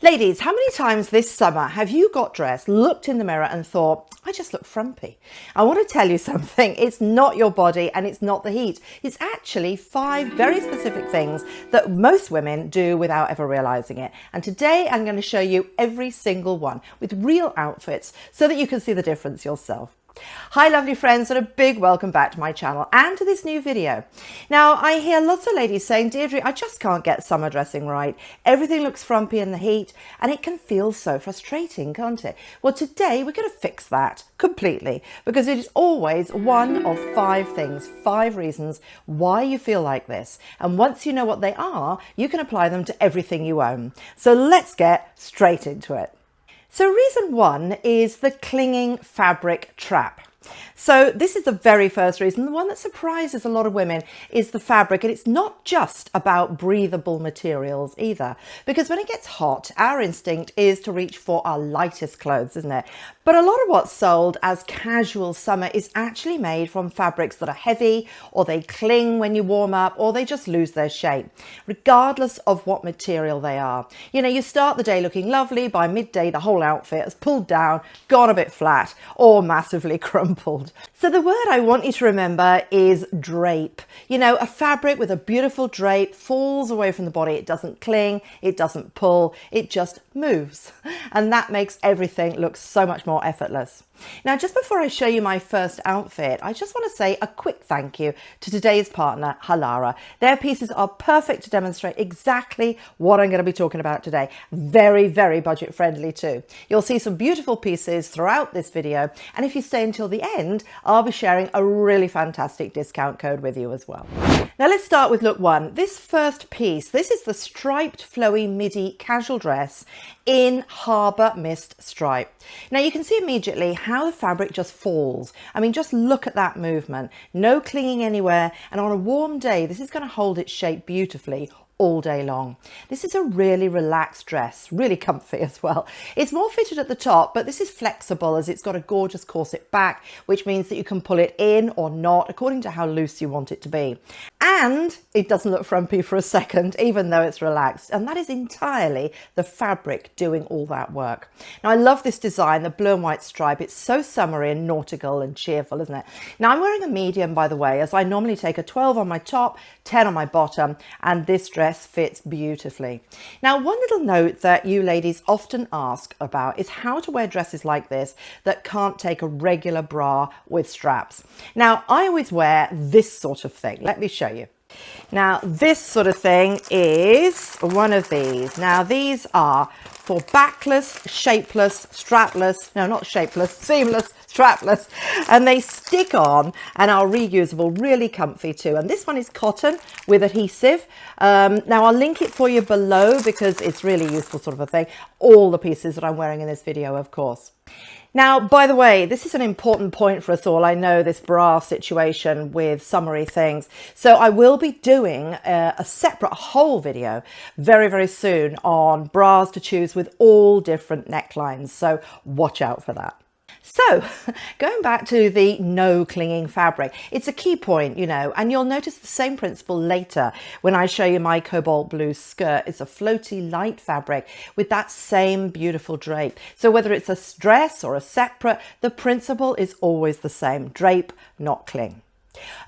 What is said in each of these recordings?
Ladies, how many times this summer have you got dressed, looked in the mirror and thought, I just look frumpy? I want to tell you something. It's not your body and it's not the heat. It's actually 5 very specific things that most women do without ever realizing it. And today I'm going to show you every single one with real outfits so that you can see the difference yourself. Hi lovely friends, and a big welcome back to my channel and to this new video. Now I hear lots of ladies saying, Deirdre, I just can't get summer dressing right. Everything looks frumpy in the heat and it can feel so frustrating, can't it? Well, today we're going to fix that completely because it is always one of 5 things, 5 reasons why you feel like this. And once you know what they are, you can apply them to everything you own. So let's get straight into it. So reason 1 is the clinging fabric trap. So this is the very first reason. The one that surprises a lot of women is the fabric, and it's not just about breathable materials either, because when it gets hot, our instinct is to reach for our lightest clothes, isn't it? But a lot of what's sold as casual summer is actually made from fabrics that are heavy, or they cling when you warm up, or they just lose their shape, regardless of what material they are. You know, you start the day looking lovely, by midday the whole outfit has pulled down, gone a bit flat, or massively crumpled. So the word I want you to remember is drape. You know, a fabric with a beautiful drape falls away from the body. It doesn't cling, it doesn't pull, it just moves. And that makes everything look so much more effortless. Now, just before I show you my first outfit, I just want to say a quick thank you to today's partner, Halara. Their pieces are perfect to demonstrate exactly what I'm going to be talking about today. Very, very budget friendly too. You'll see some beautiful pieces throughout this video. And if you stay until the end, I'll be sharing a really fantastic discount code with you as well. Now let's start with look 1. This first piece, this is the striped flowy midi casual dress in Harbour Mist stripe. Now you can see immediately how the fabric just falls. I mean, just look at that movement. No clinging anywhere, and on a warm day, this is going to hold its shape beautifully all day long. This is a really relaxed dress, really comfy as well. It's more fitted at the top, but this is flexible as it's got a gorgeous corset back, which means that you can pull it in or not according to how loose you want it to be. And it doesn't look frumpy for a second, even though it's relaxed. And that is entirely the fabric doing all that work. Now I love this design, the blue and white stripe. It's so summery and nautical and cheerful, isn't it? Now I'm wearing a medium, by the way, as I normally take a 12 on my top, 10 on my bottom, and this dress fits beautifully. Now, one little note that you ladies often ask about is how to wear dresses like this that can't take a regular bra with straps. Now, I always wear this sort of thing. Let me show you. Now, this sort of thing is one of these. Now, these are for backless, shapeless, strapless, no, not shapeless, seamless, strapless, and they stick on and are reusable, really comfy too. And this one is cotton with adhesive. Now, I'll link it for you below because it's really useful sort of a thing. All the pieces that I'm wearing in this video, of course. Now, by the way, this is an important point for us all. I know this bra situation with summery things. So I will be doing a separate whole video very, very soon on bras to choose with all different necklines. So watch out for that. So going back to the no clinging fabric, it's a key point, you know, and you'll notice the same principle later when I show you my cobalt blue skirt. It's a floaty light fabric with that same beautiful drape. So whether it's a dress or a separate, the principle is always the same. Drape, not cling.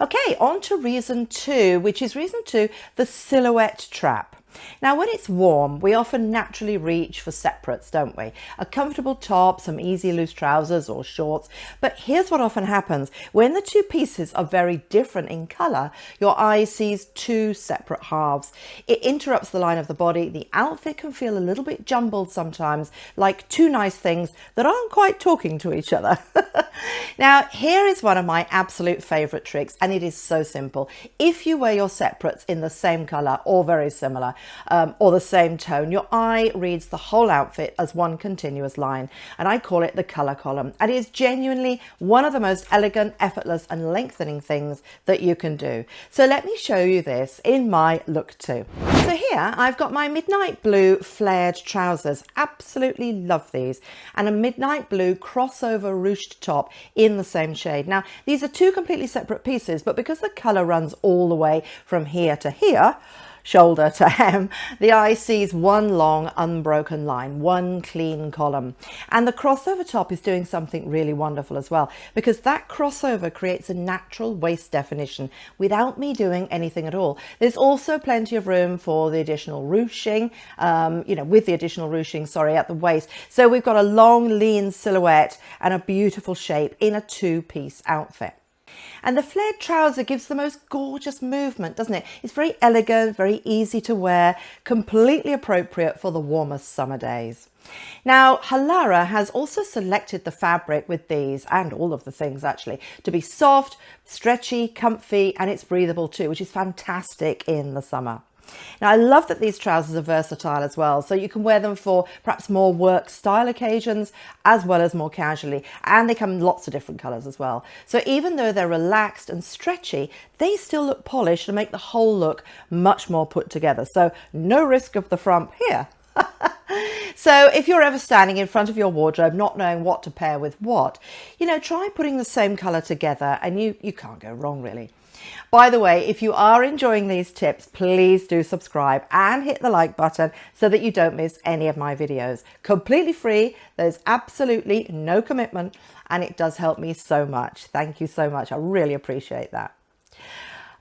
Okay, on to reason 2, which is reason 2, the silhouette trap. Now, when it's warm, we often naturally reach for separates, don't we? A comfortable top, some easy loose trousers or shorts. But here's what often happens. When the 2 pieces are very different in colour, your eye sees 2 separate halves. It interrupts the line of the body. The outfit can feel a little bit jumbled sometimes, like 2 nice things that aren't quite talking to each other. Now, here is one of my absolute favourite tricks, and it is so simple. If you wear your separates in the same colour or very similar, or the same tone, your eye reads the whole outfit as one continuous line, and I call it the colour column. And it is genuinely one of the most elegant, effortless and lengthening things that you can do. So let me show you this in my look 2. So here I've got my midnight blue flared trousers. Absolutely love these, and a midnight blue crossover ruched top in the same shade. Now, these are 2 completely separate pieces, but because the colour runs all the way from here to here, shoulder to hem, the eye sees one long unbroken line, one clean column. And the crossover top is doing something really wonderful as well, because that crossover creates a natural waist definition without me doing anything at all. There's also plenty of room for the additional ruching, with the additional ruching, at the waist. So we've got a long, lean silhouette and a beautiful shape in a two-piece outfit. And the flared trouser gives the most gorgeous movement, doesn't it? It's very elegant, very easy to wear, completely appropriate for the warmest summer days. Now, Halara has also selected the fabric with these, and all of the things actually, to be soft, stretchy, comfy, and it's breathable too, which is fantastic in the summer. Now, I love that these trousers are versatile as well, so you can wear them for perhaps more work style occasions as well as more casually, and they come in lots of different colours as well. So even though they're relaxed and stretchy, they still look polished and make the whole look much more put together. So no risk of the frump here. So if you're ever standing in front of your wardrobe not knowing what to pair with what, try putting the same colour together and you can't go wrong really. By the way, if you are enjoying these tips, please do subscribe and hit the like button so that you don't miss any of my videos. Completely free, there's absolutely no commitment, and it does help me so much. Thank you so much. I really appreciate that.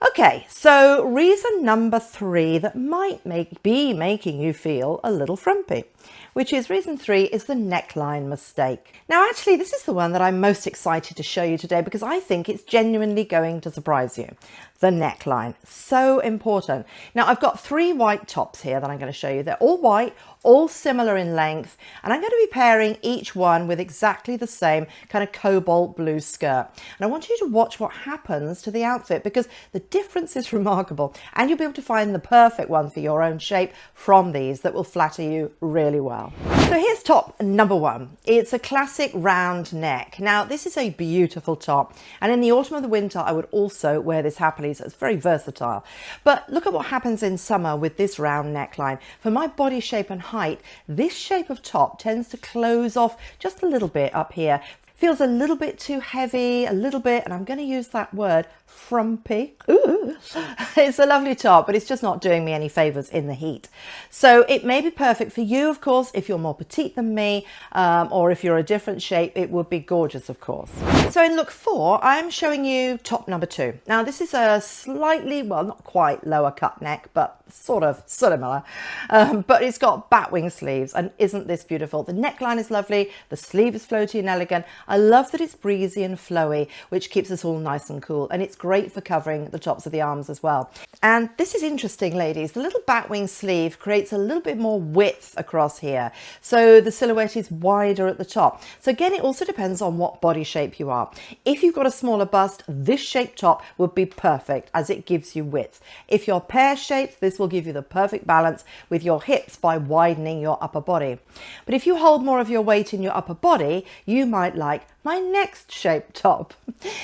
Okay, so reason number 3 that might be making you feel a little frumpy, which is reason 3 is the neckline mistake. Now, actually, this is the one that I'm most excited to show you today because I think it's genuinely going to surprise you. The neckline, so important. Now, I've got 3 white tops here that I'm going to show you. They're all white, all similar in length, and I'm going to be pairing each one with exactly the same kind of cobalt blue skirt. And I want you to watch what happens to the outfit because the difference is remarkable, and you'll be able to find the perfect one for your own shape from these that will flatter you really well. So here's top number 1. It's a classic round neck. Now, this is a beautiful top, and in the autumn or the winter, I would also wear this happily, so it's very versatile. But look at what happens in summer with this round neckline. For my body shape and height, this shape of top tends to close off just a little bit up here. Feels a little bit too heavy, a little bit, and I'm going to use that word, frumpy. Ooh. It's a lovely top, but it's just not doing me any favors in the heat. So it may be perfect for you, of course, if you're more petite than me, or if you're a different shape, it would be gorgeous, of course. So in look 4, I'm showing you top number 2. Now, this is a slightly, well, not quite lower cut neck, but sort of similar, but it's got batwing sleeves, and isn't this beautiful? The neckline is lovely, the sleeve is floaty and elegant. I love that it's breezy and flowy, which keeps us all nice and cool, and it's great for covering the tops of the arms as well. And this is interesting, ladies. The little batwing sleeve creates a little bit more width across here, so the silhouette is wider at the top. So again, it also depends on what body shape you are. If you've got a smaller bust, this shape top would be perfect as it gives you width. If you're pear-shaped, this will give you the perfect balance with your hips by widening your upper body. But if you hold more of your weight in your upper body, you might like my next shape top.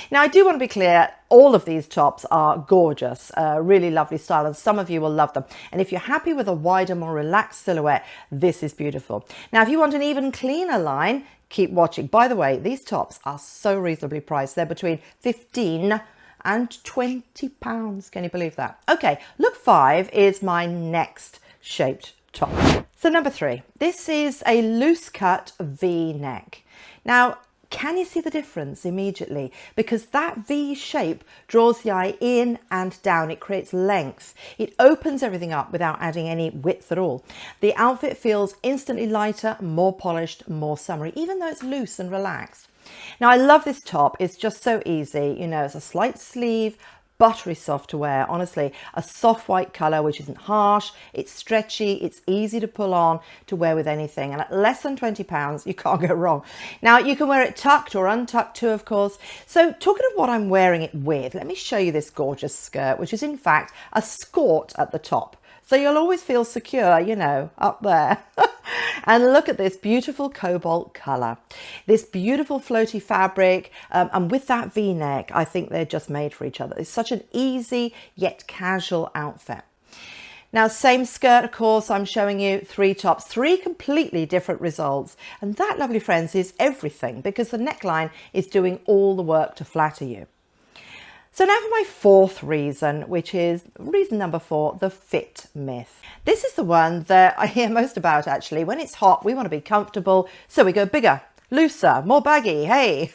Now, I do want to be clear, all of these tops are gorgeous, really lovely style, and some of you will love them. And if you're happy with a wider, more relaxed silhouette, this is beautiful. Now, if you want an even cleaner line, keep watching. By the way, these tops are so reasonably priced. They're between 15 and 20 pounds. Can you believe that? Okay, look 5 is my next shaped top. So number 3, this is a loose cut V neck. Now, can you see the difference immediately? Because that V shape draws the eye in and down. It creates length. It opens everything up without adding any width at all. The outfit feels instantly lighter, more polished, more summery, even though it's loose and relaxed. Now, I love this top. It's just so easy. It's a slight sleeve, buttery soft to wear, honestly. A soft white colour which isn't harsh, it's stretchy, it's easy to pull on to wear with anything, and at less than £20 you can't go wrong. Now, you can wear it tucked or untucked too, of course. So talking of what I'm wearing it with, let me show you this gorgeous skirt, which is in fact a skort at the top. So you'll always feel secure, up there. And look at this beautiful cobalt colour, this beautiful floaty fabric, and with that V-neck, I think they're just made for each other. It's such an easy yet casual outfit. Now, same skirt, of course, I'm showing you 3 tops, 3 completely different results. And that, lovely friends, is everything because the neckline is doing all the work to flatter you. So now for my fourth reason, which is reason number 4, the fit myth. This is the one that I hear most about actually. When it's hot, we want to be comfortable, so we go bigger, looser, more baggy, hey.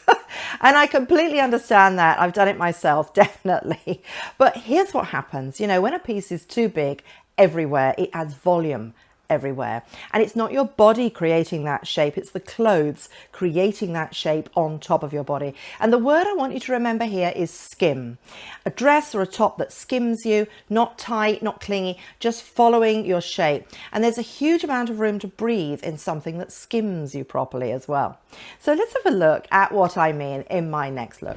And I completely understand that. I've done it myself, definitely. But here's what happens. You know, when a piece is too big everywhere, it adds volume everywhere. And it's not your body creating that shape, it's the clothes creating that shape on top of your body. And the word I want you to remember here is skim. A dress or a top that skims you, not tight, not clingy, just following your shape. And there's a huge amount of room to breathe in something that skims you properly as well. So let's have a look at what I mean in my next look.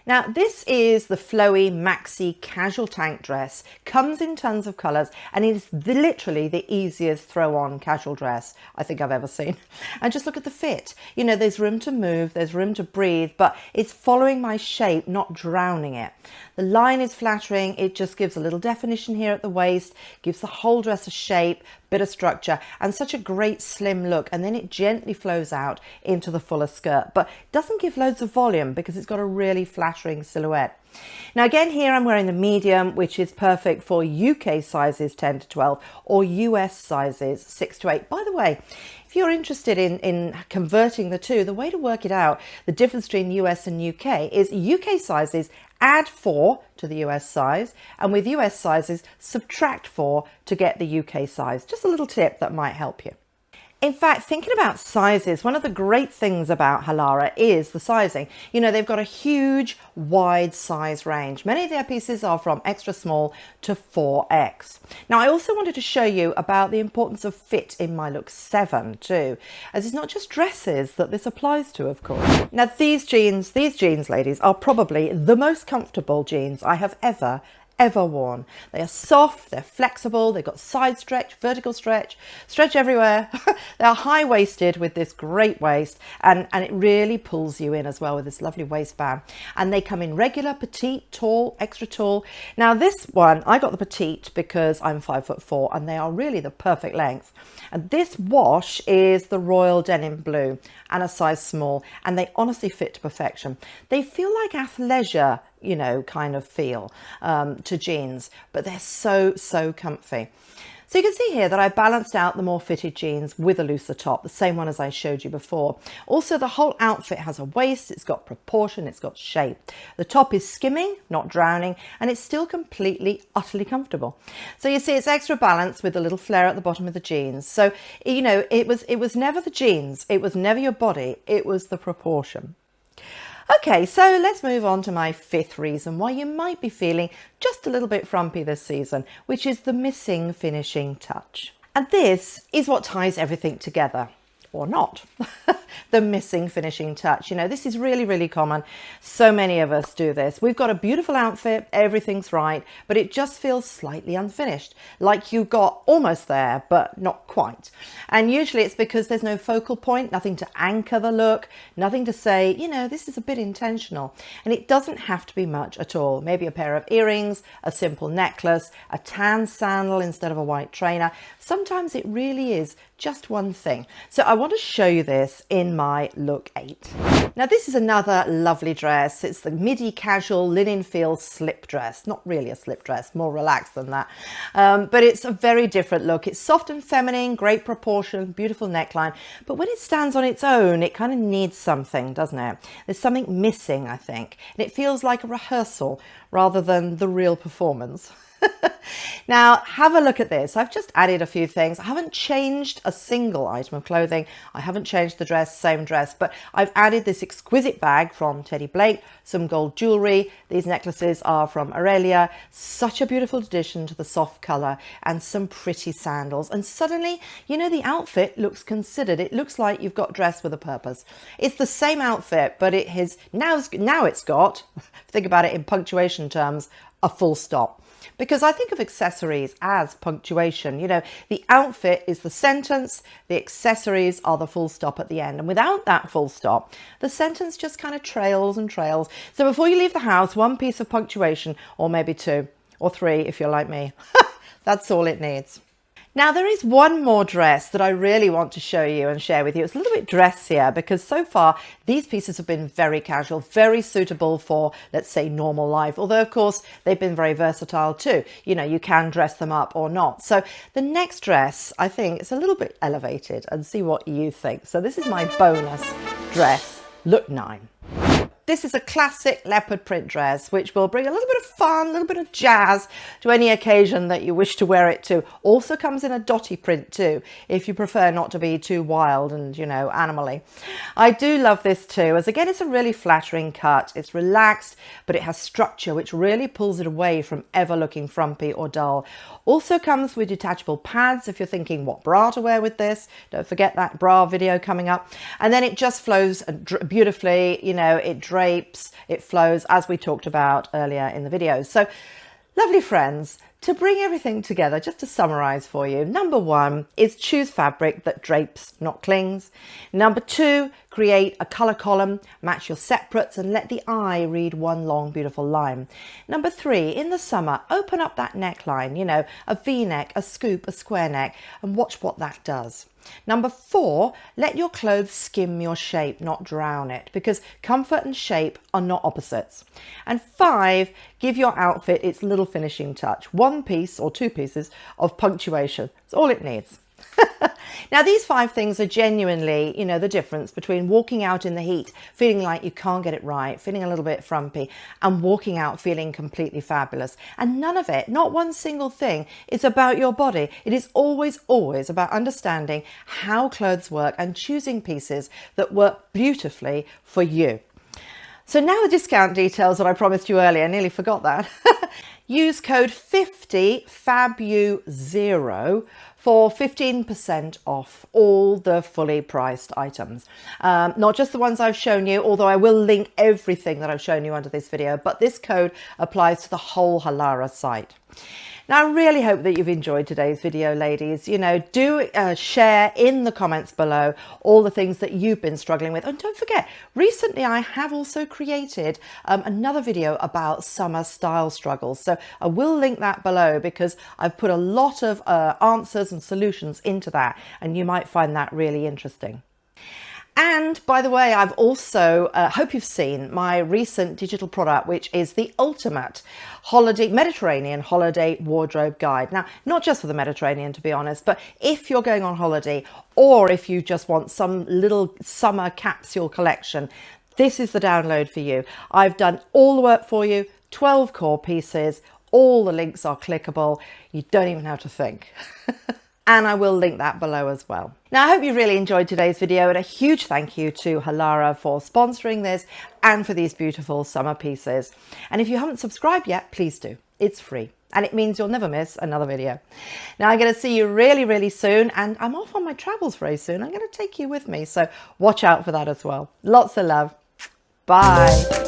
Now this is the Flowy Maxi casual tank dress. Comes in tons of colours and it is literally the easiest throw on casual dress I think I've ever seen. And just look at the fit. You know, there's room to move, there's room to breathe, but it's following my shape, not drowning it. The line is flattering, it just gives a little definition here at the waist, gives the whole dress a shape, bit of structure, and such a great slim look. And then it gently flows out into the fuller skirt, but doesn't give loads of volume because it's got a really flattering silhouette. Now again, here I'm wearing the medium, which is perfect for UK sizes 10 to 12 or US sizes 6 to 8. By the way, if you're interested in converting the two, the way to work it out, the difference between US and UK is UK sizes add 4 to the US size, and with US sizes subtract 4 to get the UK size. Just a little tip that might help you. In fact, thinking about sizes, one of the great things about Halara is the sizing. You know, they've got a huge, wide size range. Many of their pieces are from extra small to 4X. Now, I also wanted to show you about the importance of fit in my look 7 too, as it's not just dresses that this applies to, of course. Now, these jeans, ladies, are probably the most comfortable jeans I have ever worn. They are soft, they're flexible, they've got side stretch, vertical stretch, stretch everywhere. They are high-waisted with this great waist, and it really pulls you in as well with this lovely waistband. And they come in regular, petite, tall, extra tall. Now this one, I got the petite because I'm 5'4", and they are really the perfect length. And this wash is the royal denim blue and a size small, and they honestly fit to perfection. They feel like athleisure, you know, kind of feel to jeans, but they're so comfy. So you can see here that I balanced out the more fitted jeans with a looser top, the same one as I showed you before. Also, the whole outfit has a waist, it's got proportion, it's got shape. The top is skimming, not drowning, and it's still completely, utterly comfortable. So you see it's extra balanced with a little flare at the bottom of the jeans. So, you know, it was never the jeans, it was never your body, it was the proportion. Okay, so let's move on to my 5th reason why you might be feeling just a little bit frumpy this season, which is the missing finishing touch. And this is what ties everything together. Or not. The missing finishing touch. You know, this is really common. So many of us do this. We've got a beautiful outfit, everything's right, but it just feels slightly unfinished, like you got almost there, but not quite. And usually it's because there's no focal point, nothing to anchor the look, nothing to say, you know, this is a bit intentional. And it doesn't have to be much at all. Maybe a pair of earrings, a simple necklace, a tan sandal instead of a white trainer. Sometimes it really is just one thing. So I want to show you this in my look 8. Now this is another lovely dress. It's the midi casual linen feel slip dress. Not really a slip dress, more relaxed than that. But it's a very different look. It's soft and feminine, great proportion, beautiful neckline. But when it stands on its own, it kind of needs something, doesn't it? There's something missing, I think. And it feels like a rehearsal rather than the real performance. Now have a look at this. I've just added a few things. I haven't changed a single item of clothing. I haven't changed the dress, same dress, but I've added this exquisite bag from Teddy Blake, some gold jewelry. These necklaces are from Aurelia. Such a beautiful addition to the soft color, and some pretty sandals. And suddenly, you know, the outfit looks considered. It looks like you've got dressed with a purpose. It's the same outfit, but it has now it's got, think about it in punctuation terms, a full stop. Because I think of accessories as punctuation. You know, the outfit is the sentence, the accessories are the full stop at the end. And without that full stop, the sentence just kind of trails and trails. So before you leave the house, one piece of punctuation, or maybe 2 or 3 if you're like me. That's all it needs. Now there is one more dress that I really want to show you and share with you. It's a little bit dressier because so far these pieces have been very casual, very suitable for, let's say, normal life. Although of course they've been very versatile too. You know, you can dress them up or not. So the next dress, I think, is a little bit elevated, and see what you think. So this is my bonus dress, look 9. This is a classic leopard print dress, which will bring a little bit of fun, a little bit of jazz to any occasion that you wish to wear it to. Also comes in a dotty print too, if you prefer not to be too wild and, you know, animally. I do love this too, as again, it's a really flattering cut. It's relaxed, but it has structure, which really pulls it away from ever looking frumpy or dull. Also comes with detachable pads if you're thinking what bra to wear with this. Don't forget that bra video coming up. And then it just flows beautifully, you know, it drapes, it flows, as we talked about earlier in the video. So lovely friends, to bring everything together, just to summarize for you, number 1 is choose fabric that drapes, not clings. Number 2, create a color column, match your separates and let the eye read one long beautiful line. Number 3, in the summer, open up that neckline, you know, a V-neck, a scoop, a square neck, and watch what that does. Number 4, let your clothes skim your shape, not drown it, because comfort and shape are not opposites. And 5, give your outfit its little finishing touch. 1 piece or 2 pieces of punctuation. That's all it needs. Now these 5 things are genuinely, you know, the difference between walking out in the heat feeling like you can't get it right, feeling a little bit frumpy, and walking out feeling completely fabulous. And none of it, not one single thing, is about your body. It is always about understanding how clothes work and choosing pieces that work beautifully for you. So now the discount details that I promised you earlier, I nearly forgot that. Use code 50FABU0 for 15% off all the fully priced items. Not just the ones I've shown you, although I will link everything that I've shown you under this video, but this code applies to the whole Halara site. Now, I really hope that you've enjoyed today's video, ladies. You know, do share in the comments below all the things that you've been struggling with. And don't forget, recently I have also created another video about summer style struggles. So I will link that below because I've put a lot of answers and solutions into that, and you might find that really interesting. And by the way, I've also, hope you've seen my recent digital product, which is the ultimate Mediterranean holiday wardrobe guide. Now, not just for the Mediterranean, to be honest, but if you're going on holiday or if you just want some little summer capsule collection, this is the download for you. I've done all the work for you, 12 core pieces, all the links are clickable. You don't even have to think. And I will link that below as well. Now, I hope you really enjoyed today's video, and a huge thank you to Halara for sponsoring this and for these beautiful summer pieces. And if you haven't subscribed yet, please do. It's free and it means you'll never miss another video. Now, I'm going to see you really soon, and I'm off on my travels very soon. I'm going to take you with me, so watch out for that as well. Lots of love. Bye.